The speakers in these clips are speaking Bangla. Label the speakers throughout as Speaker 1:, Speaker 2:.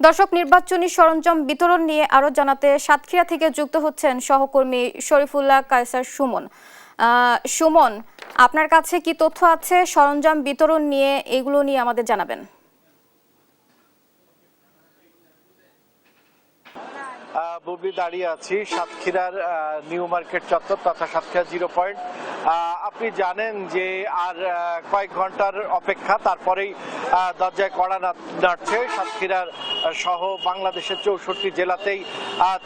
Speaker 1: দর্শক, নির্বাচনী সরঞ্জাম বিতরণ নিয়ে আরো জানাতে সাতক্ষীরা থেকে যুক্ত হচ্ছেন সহকর্মী শরীফুল্লাহ কায়সার সুমন। সুমন, আপনার কাছে কি তথ্য আছে সরঞ্জাম বিতরণ নিয়ে? এগুলো নিয়ে আমাদের জানাবেন।
Speaker 2: বুবলি, দাঁড়িয়ে আছি সাতক্ষীরার নিউ মার্কেট চত্বর তথা সাতক্ষীরা 0 পয়েন্ট। আপনি জানেন যে আর কয়েক ঘন্টার অপেক্ষা, তারপরেই দরজায় কড়া নাড়ছে। সাতক্ষীরার সহ বাংলাদেশের 64 জেলাতেই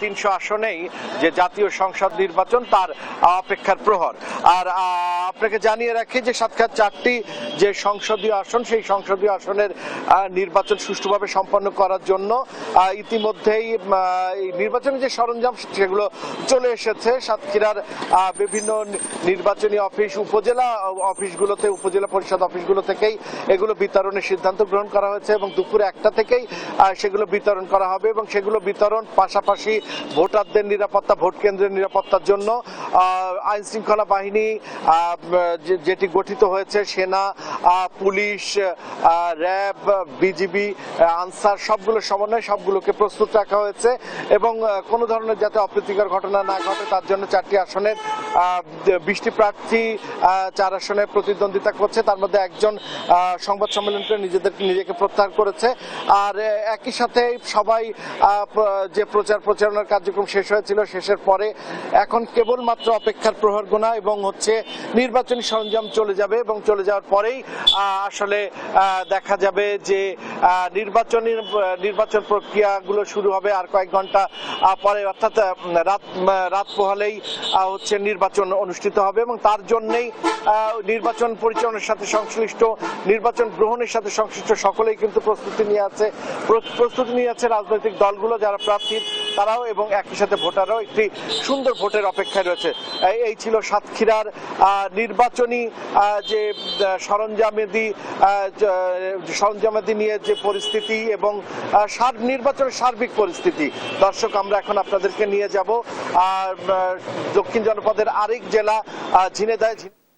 Speaker 2: 300 আসনেই যে জাতীয় সংসদ নির্বাচন, তার অপেক্ষার প্রহর। আর আপনাকে জানিয়ে রাখি যে সাতক্ষীরার 4টি যে সংসদীয় আসন, সেই সংসদীয় আসনের নির্বাচন সুষ্ঠুভাবে সম্পন্ন করার জন্য ইতিমধ্যেই নির্বাচনী যে সরঞ্জাম সেগুলো চলে এসেছে। সাতক্ষীরার বিভিন্ন নির্বাচনী অফিস, উপজেলা অফিসগুলোতে, উপজেলা পরিষদ অফিসগুলো থেকেই এগুলো বিতরণের সিদ্ধান্ত গ্রহণ করা হয়েছে এবং দুপুরে 1টা থেকেই সেগুলো বিতরণ করা হবে। এবং সেগুলো বিতরণ পাশাপাশি ভোটারদের নিরাপত্তা, ভোট কেন্দ্রের নিরাপত্তার জন্য আইন শৃঙ্খলা বাহিনী যেটি গঠিত হয়েছে, সেনা, পুলিশ, র্যাব, বিজিবি, আনসার, সবগুলো সমন্বয়, সবগুলোকে প্রস্তুত রাখা হয়েছে। এবং কোনো ধরনের যাতে অপ্রীতিকর ঘটনা না ঘটে তার জন্য 4টি আসনের 20টি প্রার্থী 4 আসনে প্রতিদ্বন্দ্বিতা করছে। তার মধ্যে একজন সংবাদ সম্মেলন করে নিজেকে প্রত্যাহার করেছে। আর একই সাথে সবাই যে প্রচারণার কার্যক্রম শেষ হয়েছিল, শেষের পরে এখন কেবলমাত্র অপেক্ষার প্রহর গোনা এবং নির্বাচনী সরঞ্জাম চলে যাবে। এবং চলে যাওয়ার পরেই আসলে দেখা যাবে যে নির্বাচন প্রক্রিয়াগুলো শুরু হবে আর কয়েক ঘন্টা পরে, অর্থাৎ রাত পোহালেই নির্বাচন অনুষ্ঠিত হবে। এবং তার জন্যই নির্বাচন পরিচালনার সাথে সংশ্লিষ্ট, নির্বাচন গ্রহণের সাথে সংশ্লিষ্ট সকলেই কিন্তু প্রস্তুতি নিয়ে আছে রাজনৈতিক দলগুলো, যারা প্রার্থী তারাও, এবং একই সাথে ভোটাররাও একটি সুন্দর ভোটের অপেক্ষায় রয়েছে। এই ছিল সাতক্ষীরার নির্বাচনী যে সরঞ্জামাদি নিয়ে যে পরিস্থিতি এবং নির্বাচনের সার্বিক পরিস্থিতি। দর্শক, আমরা এখন আপনাদেরকে নিয়ে যাব দক্ষিণ জনপদের আরেক জেলা ঝিনাইদহ।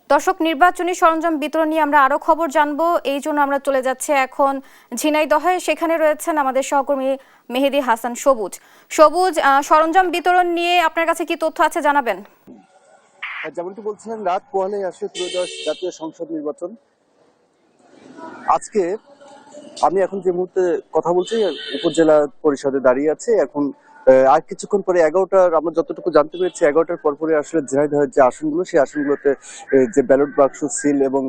Speaker 1: দর্শক, নির্বাচনী সরঞ্জাম বিতরণ নিয়ে আমরা আরো খবর জানবো, এই জন্য আমরা চলে যাচ্ছি এখন ঝিনাইদহে। সেখানে রয়েছেন আমাদের সহকর্মী মেহেদি হাসান সবুজ। সরঞ্জাম বিতরণ নিয়ে আপনার কাছে কি তথ্য আছে জানাবেন।
Speaker 3: যেমনটি বলছিলেন, রাত পোহালেই আসে ত্রয়োদশ জাতীয় সংসদ নির্বাচন। আজকে আমি এখন যে মুহূর্তে কথা বলছি উপজেলা পরিষদে দাঁড়িয়ে আছে। এখন আর কিছুক্ষণ পরে 11টার, আমরা যতটুকু জানতে পেরেছি 11টার পরপরই আসলে ঝিনাইদহের যে আসনগুলো, সেই আসনগুলোতে যে ব্যালট বাক্স, সিল এবং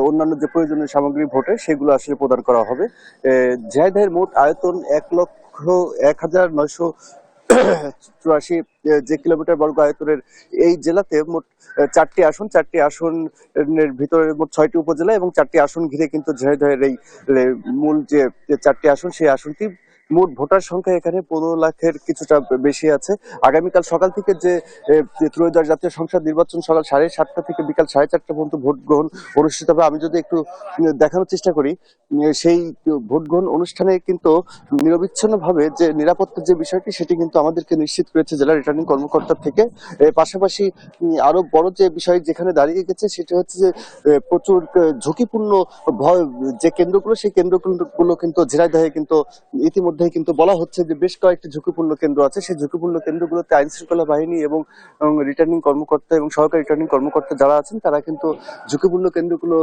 Speaker 3: অন্যান্য যে প্রয়োজনীয় সামগ্রী ভোটে সেগুলো আসলে প্রদান করা হবে। ঝিনাইদহের মোট আয়তন 1,01,984 যে কিলোমিটার বর্গ আয়তনের এই জেলাতে মোট 4টি আসন, 4টি আসনের ভিতরে মোট 6টি উপজেলা এবং 4টি আসন ঘিরে কিন্তু ঝিনাইদহের এই মূল যে 4টি আসন, সেই আসনটি মোট ভোটার সংখ্যা এখানে 15 লাখের কিছুটা বেশি আছে। আগামীকাল সকাল থেকে যে ত্রয়োদশ জাতীয় সংসদ নির্বাচন সকাল 7:30টা থেকে বিকাল 4:30টা পর্যন্ত ভোট গ্রহণ অনুষ্ঠিত হবে। আমি যদি একটু দেখানোর চেষ্টা করি, সেই ভোট গ্রহণ অনুষ্ঠানে কিন্তু নিরবিচ্ছিন্নভাবে যে নিরাপত্তার যে বিষয়টি, সেটি কিন্তু আমাদেরকে নিশ্চিত করেছে জেলা রিটার্নিং কর্মকর্তা থেকে। পাশাপাশি আরো বড় যে বিষয় যেখানে দাঁড়িয়ে গেছে সেটি হচ্ছে যে প্রচুর ঝুঁকিপূর্ণ যে কেন্দ্রগুলো, সেই কেন্দ্রগুলো কিন্তু ঝিনাইদহে কিন্তু ইতিমধ্যেই কিন্তু বলা হচ্ছে যে বেশ কয়েকটি ঝুঁকিপূর্ণ কেন্দ্র আছে। সেই ঝুঁকিপূর্ণ কেন্দ্রগুলোতে আইন শৃঙ্খলা বাহিনী এবং রিটার্নিং কর্মকর্তা এবং সহকারী রিটার্নিং কর্মকর্তা যারা আছেন, তারা কিন্তু ঝুঁকিপূর্ণ কেন্দ্রগুলো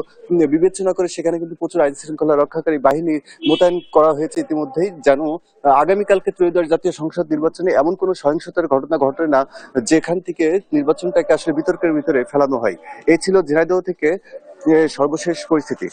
Speaker 3: বিবেচনা করে সেখানে কিন্তু প্রচুর আইন শৃঙ্খলা রক্ষাকারী বাহিনী মোতায়েন করা হয়েছে ইতিমধ্যেই, যেন আগামীকালকে ত্রয়োদশ জাতীয় সংসদ নির্বাচনে এমন কোনো সহিংসতার ঘটনা ঘটে না যেখান থেকে নির্বাচনটাকে আসলে বিতর্কের ভিতরে ফেলানো হয়। এই ছিল ঝিনাইদহ থেকে সর্বশেষ পরিস্থিতি।